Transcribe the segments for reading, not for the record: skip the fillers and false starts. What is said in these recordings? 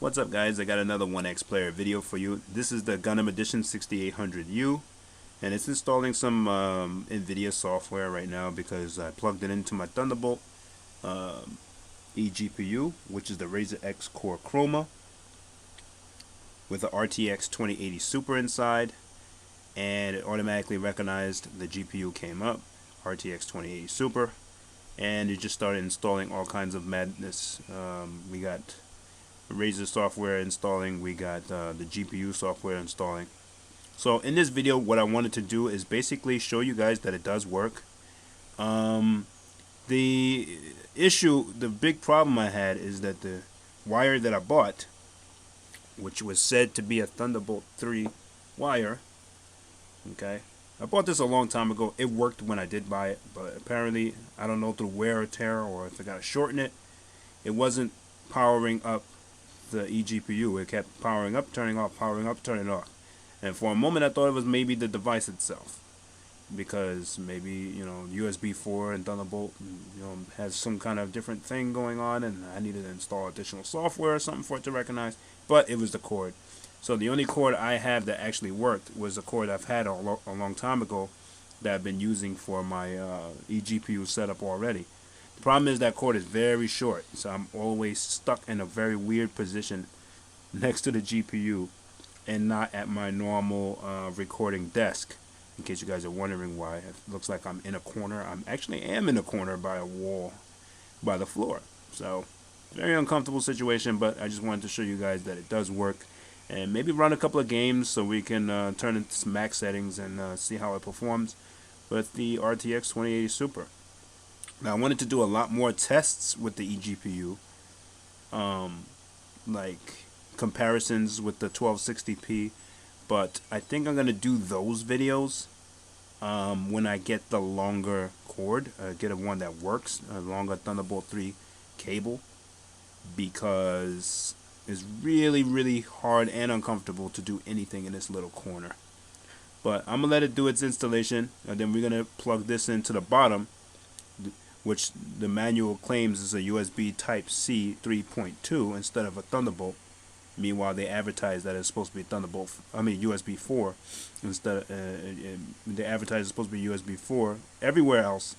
What's up, guys? I got another Onexplayer video for you. This is the Gundam Edition 6800U, and it's installing some NVIDIA software right now because I plugged it into my Thunderbolt EGPU, which is the Ryzen X Core Chroma with the RTX 2080 Super inside, and it automatically recognized the GPU came up, RTX 2080 Super, and it just started installing all kinds of madness. We got Razer software installing, we got the GPU software installing. So in this video, what I wanted to do is basically show you guys that it does work. The big problem I had is that the wire that I bought, which was said to be a Thunderbolt 3 wire, okay, I bought this a long time ago. It worked when I did buy it, but apparently, I don't know, through wear or tear, or if I got to shorten it, it wasn't powering up the eGPU. It kept powering up, turning off, powering up, turning off. And for a moment I thought it was maybe the device itself, because maybe, you know, USB 4 and Thunderbolt, you know, has some kind of different thing going on, and I needed to install additional software or something for it to recognize. But it was the cord. So the only cord I have that actually worked was a cord I've had a long time ago that I've been using for my eGPU setup already. The problem is that cord is very short, so I'm always stuck in a very weird position next to the GPU and not at my normal recording desk. In case you guys are wondering why, it looks like I'm in a corner. I actually am in a corner by a wall, by the floor. So, very uncomfortable situation, but I just wanted to show you guys that it does work. And maybe run a couple of games so we can turn into some max settings and see how it performs with the RTX 2080 Super. Now, I wanted to do a lot more tests with the eGPU, like comparisons with the 1260p, but I think I'm going to do those videos when I get the longer cord, get one that works, a longer Thunderbolt 3 cable, because it's really hard and uncomfortable to do anything in this little corner. But I'm going to let it do its installation, and then we're going to plug this into the bottom, which the manual claims is a USB Type-C 3.2 instead of a Thunderbolt. Meanwhile, they advertise that it's supposed to be Thunderbolt, USB 4 instead. They advertise it's supposed to be USB 4 everywhere else,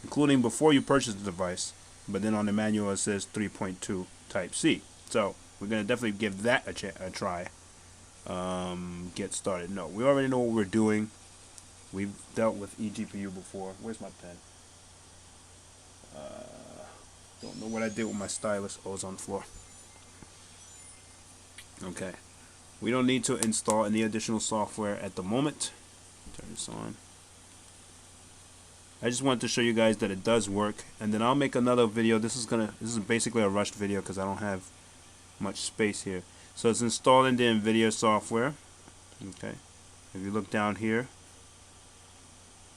including before you purchase the device. But then on the manual it says 3.2 Type-C. So we're gonna definitely give that a try. Get started. No, we already know what we're doing. We've dealt with eGPU before. Where's my pen? Don't know what I did with my stylus. Oh, it's on the floor. Okay. We don't need to install any additional software at the moment. Turn this on. I just wanted to show you guys that it does work, and then I'll make another video. This is basically a rushed video because I don't have much space here. So it's installing the NVIDIA software. Okay. If you look down here,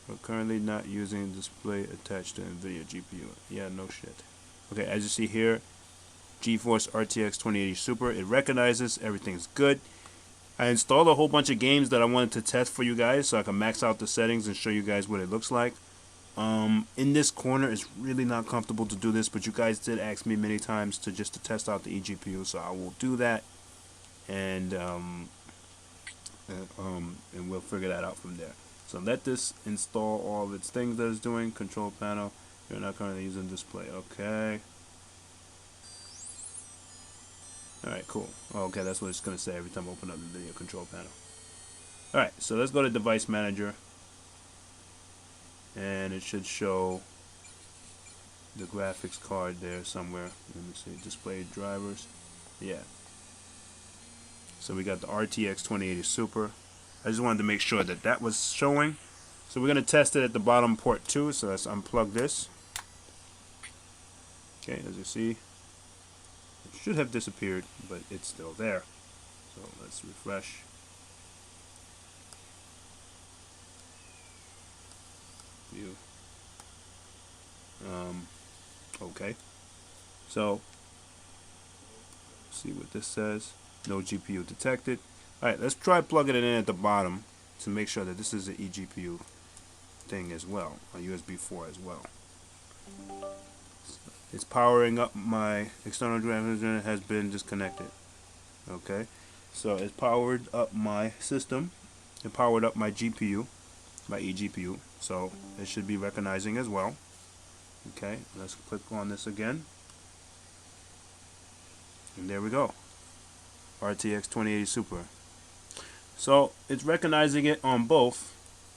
we're currently not using display attached to NVIDIA GPU. Yeah, no shit. Okay, as you see here, GeForce RTX 2080 Super, it recognizes everything's good. I installed a whole bunch of games that I wanted to test for you guys so I can max out the settings and show you guys what it looks like. In this corner, it's really not comfortable to do this, but you guys did ask me many times to test out the eGPU, so I will do that, and we'll figure that out from there. So let this install all of its things that it's doing. Control panel. You're not currently using display. Okay. Alright, cool. Okay, that's what it's going to say every time I open up the video control panel. Alright, so let's go to Device Manager. And it should show the graphics card there somewhere. Let me see. Display drivers. Yeah. So we got the RTX 2080 Super. I just wanted to make sure that that was showing. So we're going to test it at the bottom port 2. So let's unplug this. Okay, as you see, it should have disappeared, but it's still there. So let's refresh. View. Okay. So, see what this says. No GPU detected. Alright, let's try plugging it in at the bottom to make sure that this is an eGPU thing as well, a USB 4 as well. It's powering up. My external driver has been disconnected. Okay, so it powered up my system. It powered up my GPU, my eGPU. So it should be recognizing as well. Okay, let's click on this again. And there we go. RTX 2080 Super. So it's recognizing it on both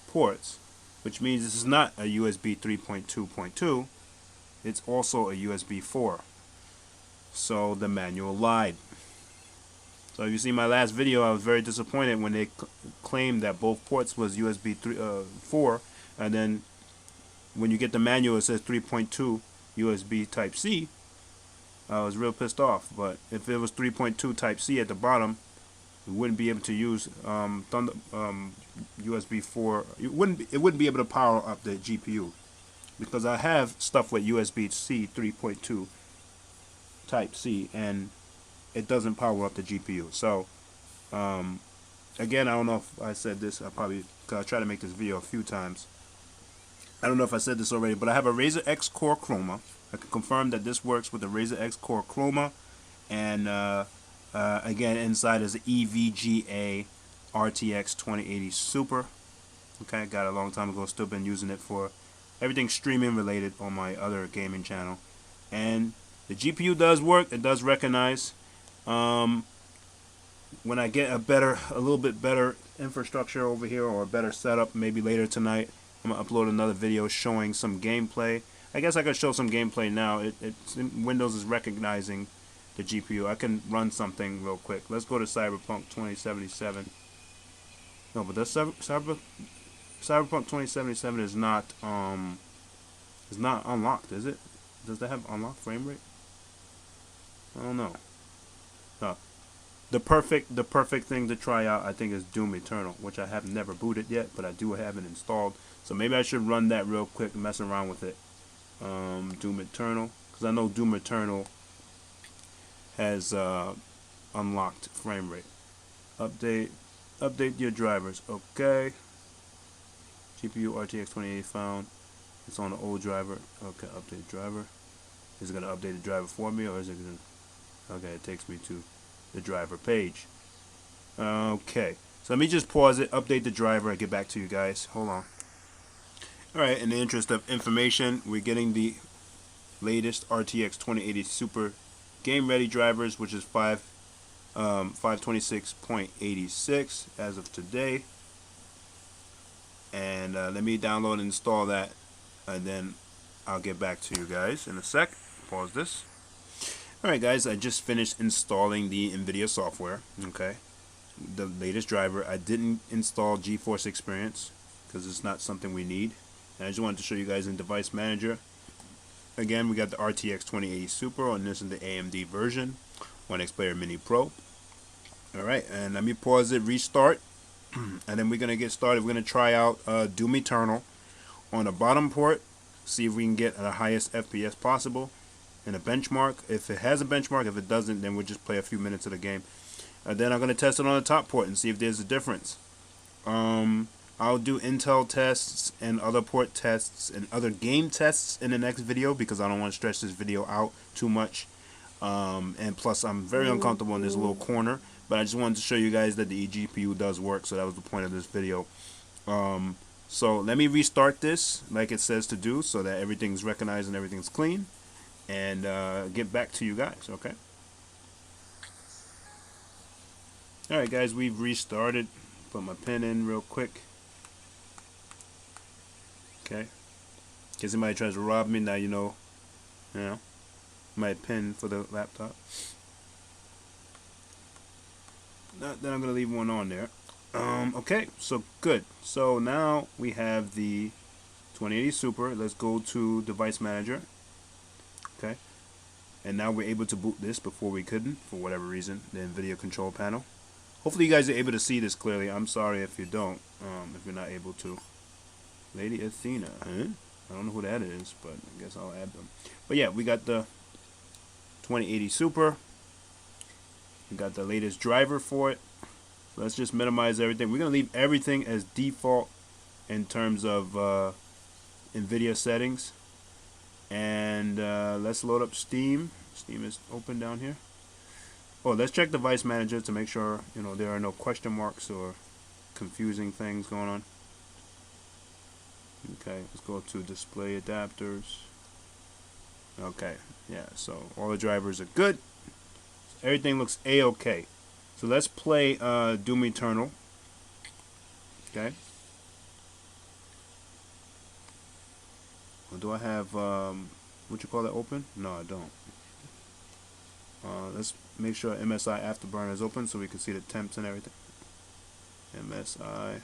ports, which means this is not a USB 3.2.2. It's also a USB 4. So the manual lied. So if you see my last video, I was very disappointed when they claimed that both ports was USB 4, and then when you get the manual it says 3.2 USB Type C. I was real pissed off. But if it was 3.2 Type C at the bottom, you wouldn't be able to use USB 4. It wouldn't be able to power up the GPU, because I have stuff with USB-C 3.2 Type C, and it doesn't power up the GPU. So again, I don't know if I said this. I probably, cause I tried to make this video a few times. I don't know if I said this already, but I have a Razer X Core Chroma. I can confirm that this works with the Razer X Core Chroma, and again, inside is the EVGA RTX 2080 Super. Okay, got it a long time ago. Still been using it for everything streaming related on my other gaming channel. And the GPU does work. It does recognize. When I get a little bit better infrastructure over here, or a better setup, maybe later tonight, I'm gonna upload another video showing some gameplay. I guess I could show some gameplay now. Windows is recognizing the GPU. I can run something real quick. Let's go to Cyberpunk 2077. No, but that's Cyberpunk 2077 is not unlocked, is it? Does that have unlocked frame rate? I don't know. No. The perfect thing to try out, I think, is Doom Eternal, which I have never booted yet, but I do have it installed. So maybe I should run that real quick and mess around with it. Doom Eternal, because I know Doom Eternal has unlocked frame rate. Update your drivers. Okay. GPU RTX 2080 found. It's on the old driver. Okay, update driver. Is it gonna update the driver for me, or is it gonna? Okay, it takes me to the driver page. Okay, so let me just pause it, update the driver, and get back to you guys. Hold on. Alright, in the interest of information, we're getting the latest RTX 2080 Super game ready drivers, which is 526.86 as of today. And let me download and install that, and then I'll get back to you guys in a sec. Pause this. Alright guys, I just finished installing the NVIDIA software. Okay, the latest driver. I didn't install GeForce Experience because it's not something we need, and I just wanted to show you guys in Device Manager. Again, we got the RTX 2080 Super, and this is the AMD version, Onexplayer Mini Pro. Alright, and let me pause it, restart, and then we're going to get started. We're going to try out Doom Eternal on the bottom port, see if we can get the highest FPS possible, and a benchmark. If it has a benchmark, if it doesn't, then we'll just play a few minutes of the game. And then I'm going to test it on the top port and see if there's a difference. I'll do Intel tests and other port tests and other game tests in the next video, because I don't want to stretch this video out too much. And plus, I'm very uncomfortable in this little corner. But I just wanted to show you guys that the eGPU does work, so that was the point of this video. So let me restart this like it says to do, so that everything's recognized and everything's clean, and get back to you guys. Okay. Alright guys, we've restarted. Put my pen in real quick. Okay. In case somebody tries to rob me, now you know my pen for the laptop. Then I'm gonna leave one on there. Okay, so good. So now we have the 2080 Super. Let's go to Device Manager. Okay. And now we're able to boot this. Before we couldn't, for whatever reason, the NVIDIA control panel. Hopefully you guys are able to see this clearly. I'm sorry if you don't, if you're not able to. Lady Athena, huh? I don't know who that is, but I guess I'll add them. But yeah, we got the 2080 Super. We got the latest driver for it. So let's just minimize everything. We're going to leave everything as default in terms of NVIDIA settings. And let's load up Steam. Steam is open down here. Oh, let's check device manager to make sure, you know, there are no question marks or confusing things going on. Okay, let's go to display adapters. Okay, yeah, so all the drivers are good. Everything looks A-okay. So let's play Doom Eternal. Okay. Or do I have, what you call that open? No, I don't. Let's make sure MSI Afterburner is open so we can see the temps and everything. MSI.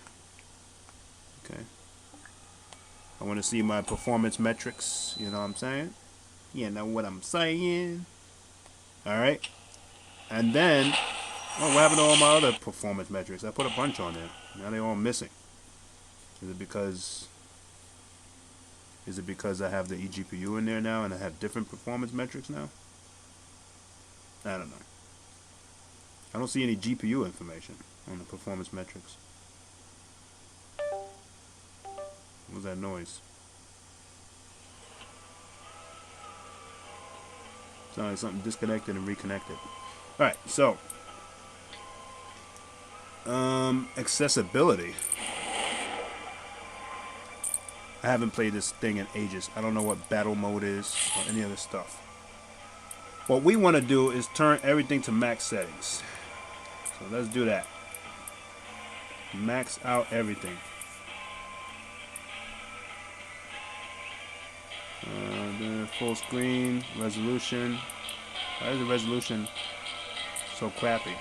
Okay. I want to see my performance metrics. You know what I'm saying? You know what I'm saying? Alright. And then, oh, what happened to all my other performance metrics? I put a bunch on there. Now they're all missing. Is it because I have the EGPU in there now and I have different performance metrics now? I don't know. I don't see any GPU information on the performance metrics. What was that noise? Sounded like something disconnected and reconnected. Alright, so accessibility. I haven't played this thing in ages. I don't know what battle mode is or any other stuff. What we want to do is turn everything to max settings. So let's do that. Max out everything. The full screen, resolution. Why is the resolution so crappy?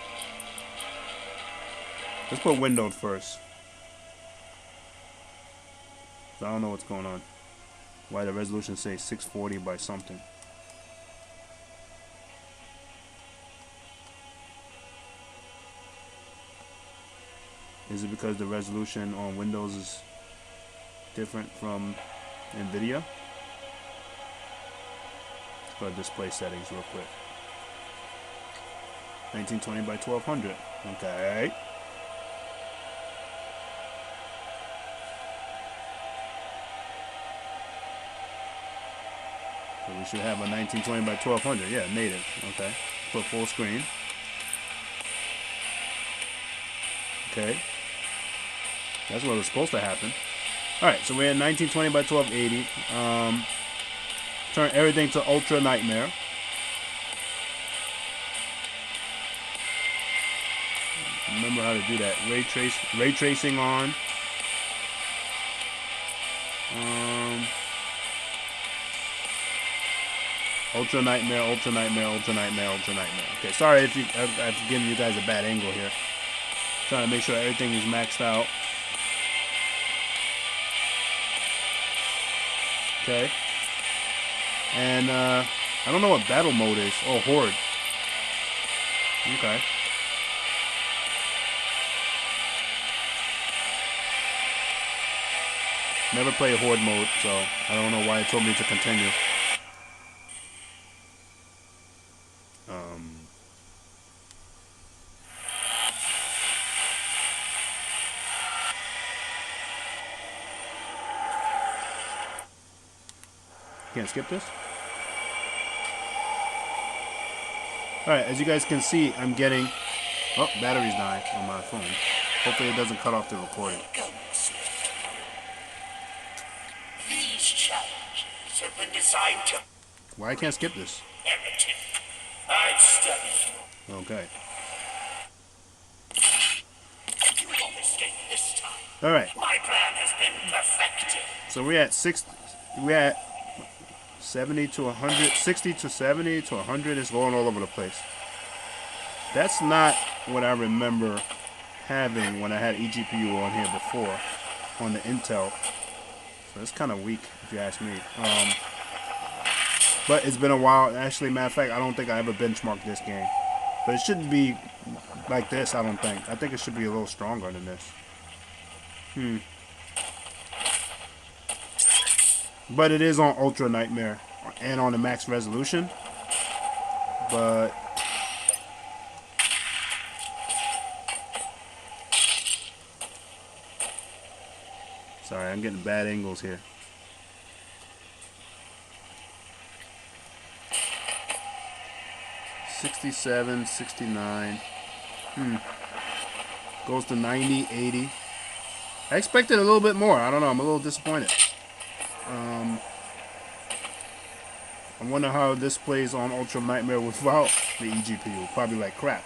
Let's put windowed first. So I don't know what's going on. Why the resolution says 640 by something. Is it because the resolution on Windows is different from NVIDIA? Let's go to display settings real quick. 1920 by 1200. Okay. So we should have a 1920 by 1200. Yeah, native. Okay. Put full screen. Okay. That's what was supposed to happen. Alright, so we're at 1920 by 1280. Turn everything to Ultra Nightmare. Remember how to do that. Ray tracing on. Ultra Nightmare, Ultra Nightmare, Ultra Nightmare, Ultra Nightmare. Okay, sorry if I've given you guys a bad angle here. Trying to make sure everything is maxed out. Okay. And I don't know what battle mode is. Oh, Horde. Okay. Never played Horde mode, so I don't know why it told me to continue. Can't skip this. Alright, as you guys can see, I'm getting... Oh, battery's dying on my phone. Hopefully it doesn't cut off the recording. These challenges have been designed to... Why I can't skip this? I've studied. Okay. You won't escape this time. Alright. My plan has been perfected. So we're at 70 to 100, 60 to 70 to 100. It's going all over the place. That's not what I remember having when I had eGPU on here before, on the Intel. So it's kind of weak, if you ask me. But it's been a while. Actually, matter of fact, I don't think I ever benchmarked this game. But it shouldn't be like this, I don't think. I think it should be a little stronger than this. But it is on Ultra Nightmare and on the max resolution. But sorry, I'm getting bad angles here. 67, 69. Goes to 90, 80. I expected a little bit more. I don't know. I'm a little disappointed. I wonder how this plays on Ultra Nightmare without the EGPU. Probably like crap.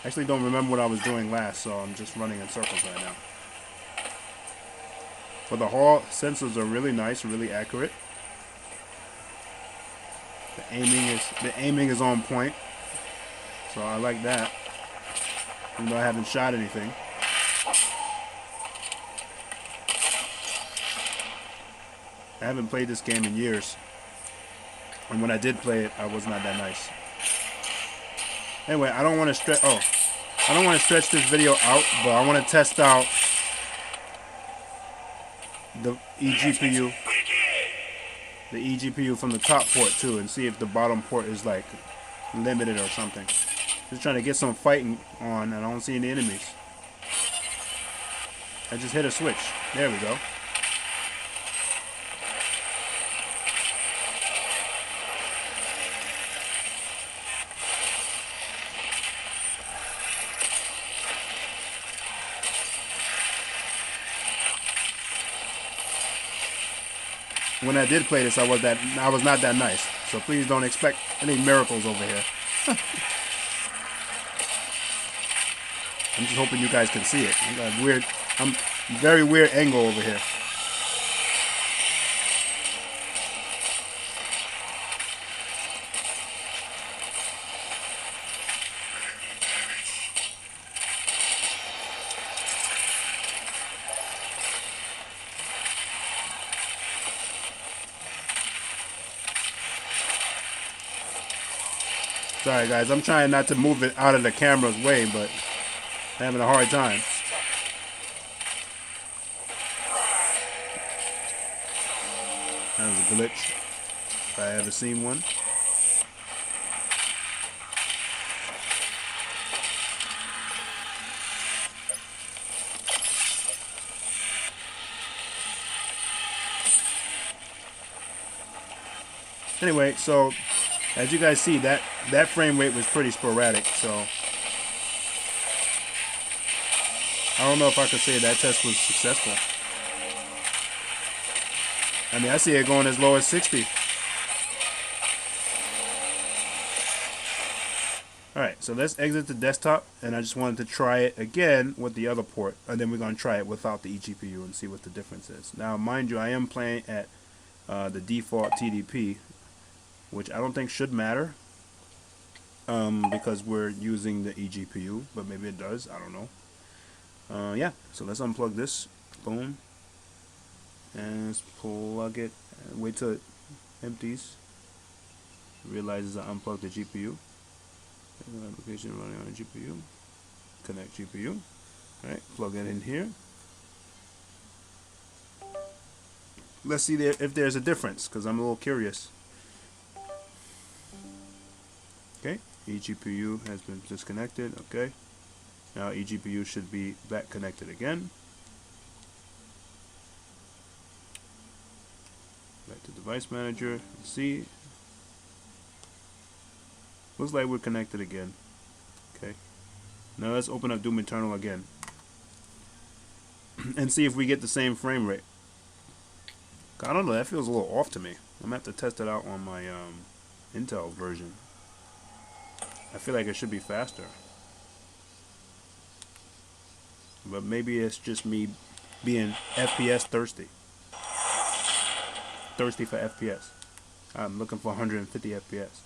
Actually don't remember what I was doing last, so I'm just running in circles right now. But the Hall sensors are really nice, really accurate. The aiming is on point. So I like that. Even though I haven't shot anything. I haven't played this game in years. And when I did play it, I was not that nice. Anyway, I don't want to stretch. Oh, I don't want to stretch this video out, but I want to test out the eGPU, from the top port too, and see if the bottom port is like limited or something. Just trying to get some fighting on, and I don't see any enemies. I just hit a switch. There we go. When I did play this, I was not that nice. So please don't expect any miracles over here. I'm just hoping you guys can see it. I'm very weird angle over here. Sorry guys, I'm trying not to move it out of the camera's way, but I'm having a hard time. That was a glitch, if I ever seen one. Anyway, so as you guys see, that frame rate was pretty sporadic, so I don't know if I could say that test was successful. I mean, I see it going as low as 60. Alright, so let's exit the desktop, and I just wanted to try it again with the other port, and then we're going to try it without the eGPU and see what the difference is. Now, mind you, I am playing at the default TDP, which I don't think should matter because we're using the eGPU, but maybe it does. I don't know. Yeah, so let's unplug this. Boom. And let's plug it. Wait till it empties. Realizes I unplugged the GPU. Application running on a GPU. Connect GPU. Alright, plug it in here. Let's see if there's a difference, because I'm a little curious. Okay, eGPU has been disconnected. Okay, now eGPU should be back connected again. Back to device manager. Let's see. Looks like we're connected again. Okay, now let's open up Doom Eternal again and see if we get the same frame rate. I don't know, that feels a little off to me. I'm gonna have to test it out on my Intel version. I feel like it should be faster. But maybe it's just me being FPS thirsty. Thirsty for FPS. I'm looking for 150 FPS.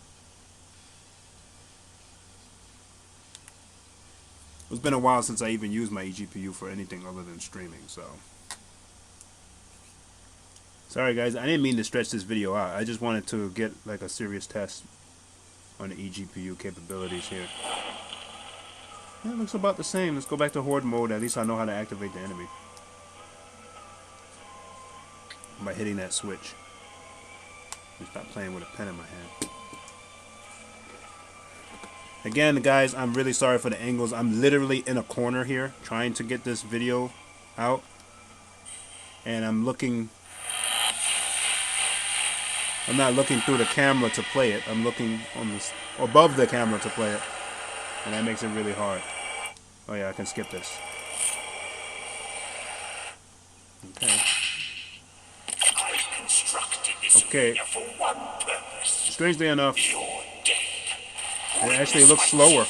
It's been a while since I even used my eGPU for anything other than streaming, so. Sorry guys, I didn't mean to stretch this video out. I just wanted to get like a serious test on the eGPU capabilities here. Yeah, it looks about the same. Let's go back to horde mode. At least I know how to activate the enemy by hitting that switch. Stop playing with a pen in my hand. Again, guys, I'm really sorry for the angles. I'm literally in a corner here trying to get this video out, and I'm looking I'm not looking through the camera to play it. I'm looking on this above the camera to play it, and that makes it really hard. Oh yeah, I can skip this. Okay. I've constructed this Okay. arena for one purpose. Strangely enough, You're dead. it actually looks slower.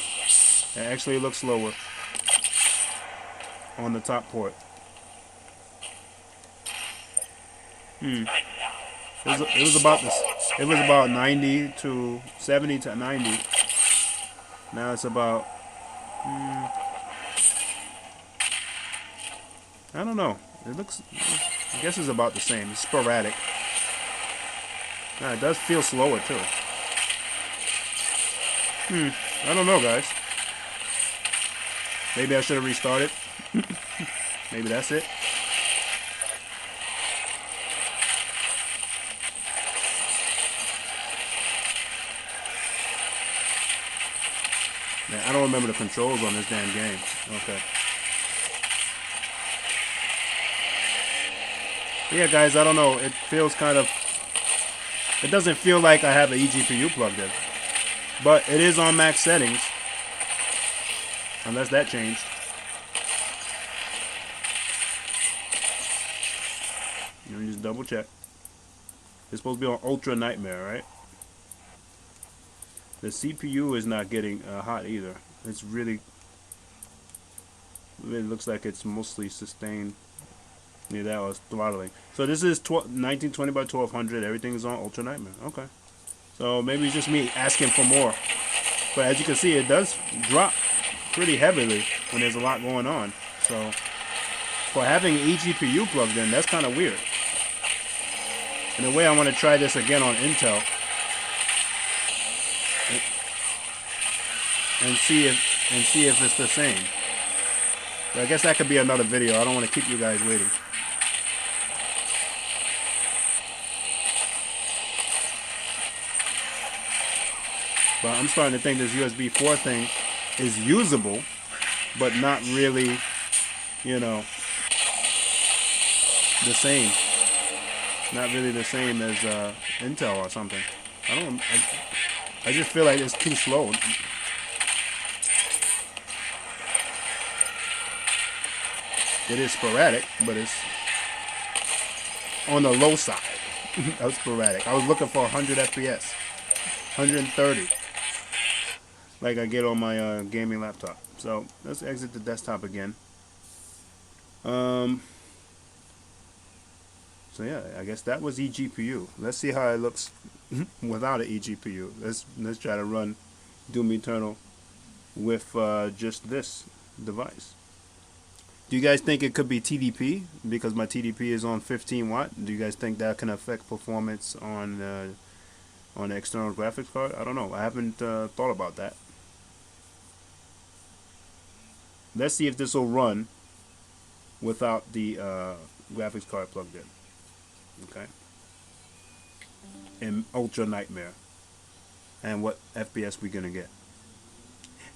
It actually looks slower on the top port. And now, It was about this. It was about 90 to 70 to 90. Now it's about. I don't know. It looks. I guess it's about the same. It's sporadic. It does feel slower too. I don't know, guys. Maybe I should have restarted. Maybe that's it. Man, I don't remember the controls on this damn game. Okay. Yeah, guys, I don't know. It feels kind of... It doesn't feel like I have an eGPU plugged in. But it is on max settings. Unless that changed. Let me just double check. It's supposed to be on Ultra Nightmare, right? The CPU is not getting hot either. It's really... It looks like it's mostly sustained. Yeah, that was throttling. So this is 1920 by 1200. Everything is on Ultra Nightmare. Okay. So maybe it's just me asking for more. But as you can see, it does drop pretty heavily when there's a lot going on. So for having an eGPU plugged in, that's kind of weird. In a way, I want to try this again on Intel and see if it's the same. But I guess that could be another video. I don't want to keep you guys waiting. But I'm starting to think this USB 4 thing is usable, but not really, you know, the same. Not really the same as Intel or something. I just feel like it's too slow. It is sporadic, but it's on the low side of sporadic. I was looking for 100 FPS, 130, like I get on my gaming laptop. So let's exit the desktop again. So yeah, I guess that was eGPU. Let's see how it looks without an eGPU. Let's try to run Doom Eternal with just this device. Do you guys think it could be TDP? Because my TDP is on 15 watt. Do you guys think that can affect performance on the external graphics card? I don't know. I haven't thought about that. Let's see if this will run without the graphics card plugged in. Okay. In Ultra Nightmare. And what FPS we're gonna get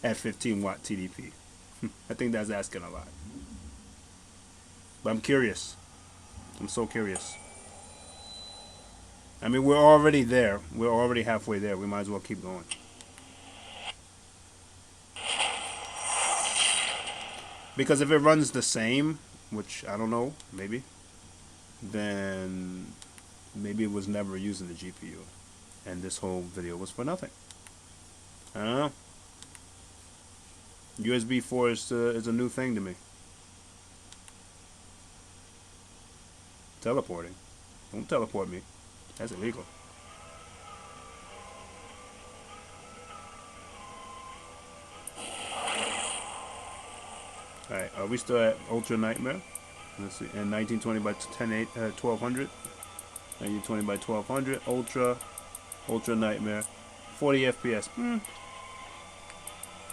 at 15 watt TDP. I think that's asking a lot. But I'm curious. I'm so curious. I mean, we're already there. We're already halfway there. We might as well keep going. Because if it runs the same, which I don't know, maybe, then maybe it was never using the GPU. And this whole video was for nothing. I don't know. USB 4 is a new thing to me. Teleporting. Don't teleport me. That's illegal. Alright, are we still at Ultra Nightmare? Let's see. And 1920 by 1200. 1920 by 1200. Ultra Nightmare. 40 FPS.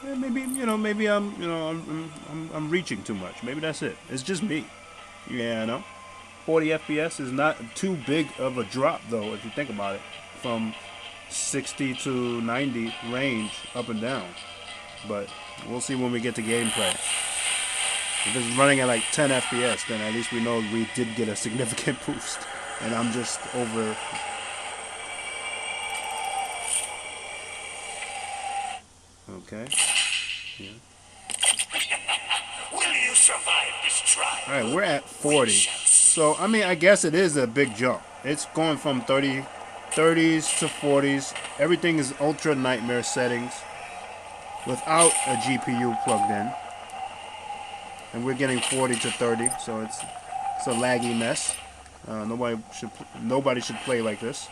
Yeah, maybe I'm reaching too much. Maybe that's it. It's just me. Yeah, I know. 40 FPS is not too big of a drop, though, if you think about it, from 60 to 90 range up and down. But we'll see when we get to gameplay. If it's running at like 10 FPS, then at least we know we did get a significant boost. And I'm just Okay. Yeah. Will you survive this trial? All right, we're at 40. So, I mean, I guess it is a big jump. It's going from 30s to 40s. Everything is ultra nightmare settings without a GPU plugged in. And we're getting 40 to 30, so it's a laggy mess. Nobody should play like this.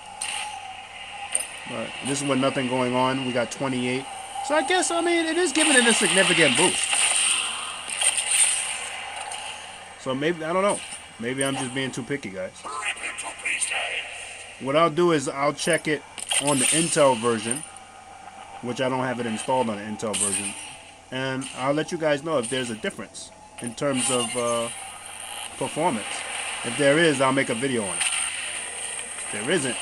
But this is with nothing going on. We got 28. So I guess, I mean, it is giving it a significant boost. So maybe, I don't know. Maybe I'm just being too picky, guys. What I'll do is I'll check it on the Intel version, which I don't have it installed on the Intel version. And I'll let you guys know if there's a difference in terms of performance. If there is, I'll make a video on it. If there isn't,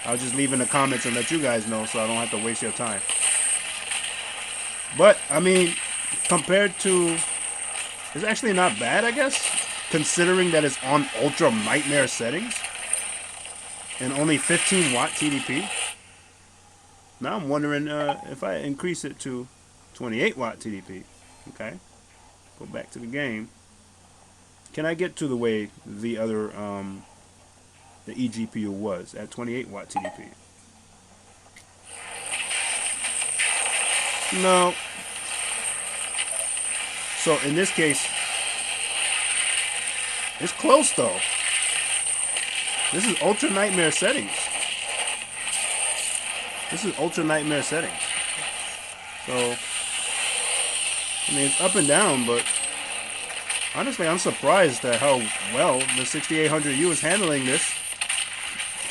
I'll just leave in the comments and let you guys know so I don't have to waste your time. But, I mean, compared to... It's actually not bad, I guess, considering that it's on ultra nightmare settings and only 15 watt TDP. Now I'm wondering if I increase it to 28 watt TDP. Okay, go back to the game. Can I get to the way the other the eGPU was at 28 watt TDP? No. So in this case, it's close though. This is ultra nightmare settings. This is ultra nightmare settings. So, I mean, it's up and down, but honestly, I'm surprised at how well the 6800U is handling this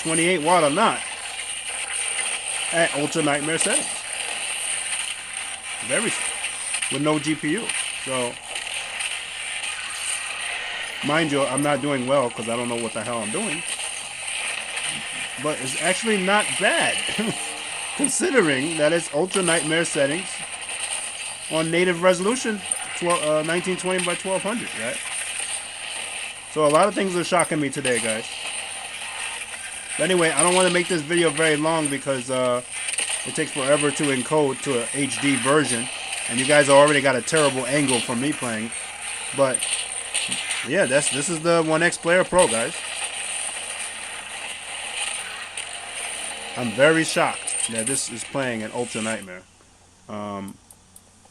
28 watt or not at ultra nightmare settings. Very, with no GPU. So, mind you, I'm not doing well because I don't know what the hell I'm doing. But it's actually not bad, considering that it's ultra nightmare settings on native resolution, 1920 by 1200, right? So a lot of things are shocking me today, guys. But anyway, I don't want to make this video very long because it takes forever to encode to an HD version. And you guys already got a terrible angle from me playing. But, yeah, this is the Onexplayer Pro, guys. I'm very shocked that this is playing at Ultra Nightmare.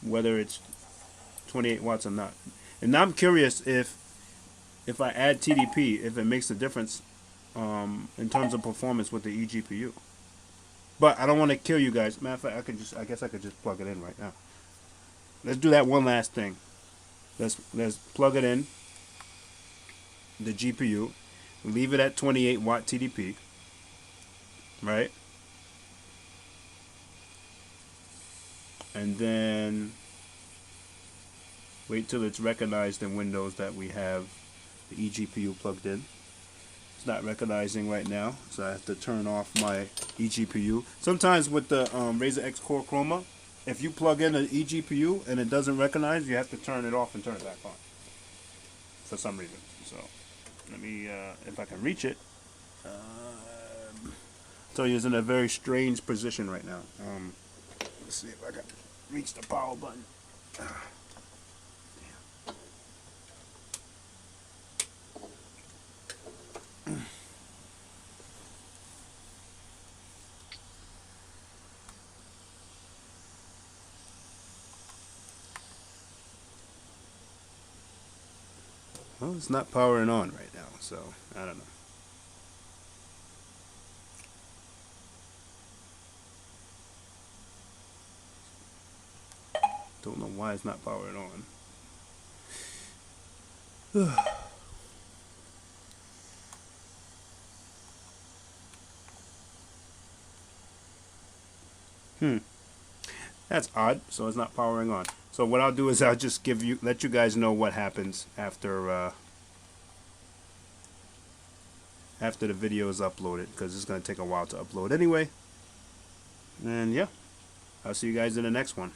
Whether it's 28 watts or not. And now I'm curious if I add TDP, if it makes a difference in terms of performance with the eGPU. But I don't want to kill you guys. Matter of fact, I guess I could just plug it in right now. Let's do that one last thing. Let's plug it in, the GPU, leave it at 28 watt TDP, right? And then wait till it's recognized in Windows that we have the eGPU plugged in. It's not recognizing right now, so I have to turn off my eGPU. Sometimes with the Razer X Core Chroma, if you plug in an eGPU and it doesn't recognize, you have to turn it off and turn it back on for some reason. So let me, if I can reach it, tell you it's in a very strange position right now. Let's see if I can reach the power button. Well, it's not powering on right now, so I don't know. Don't know why it's not powering on. That's odd. So it's not powering on. So what I'll do is I'll just let you guys know what happens after the video is uploaded, because it's going to take a while to upload anyway. And yeah, I'll see you guys in the next one.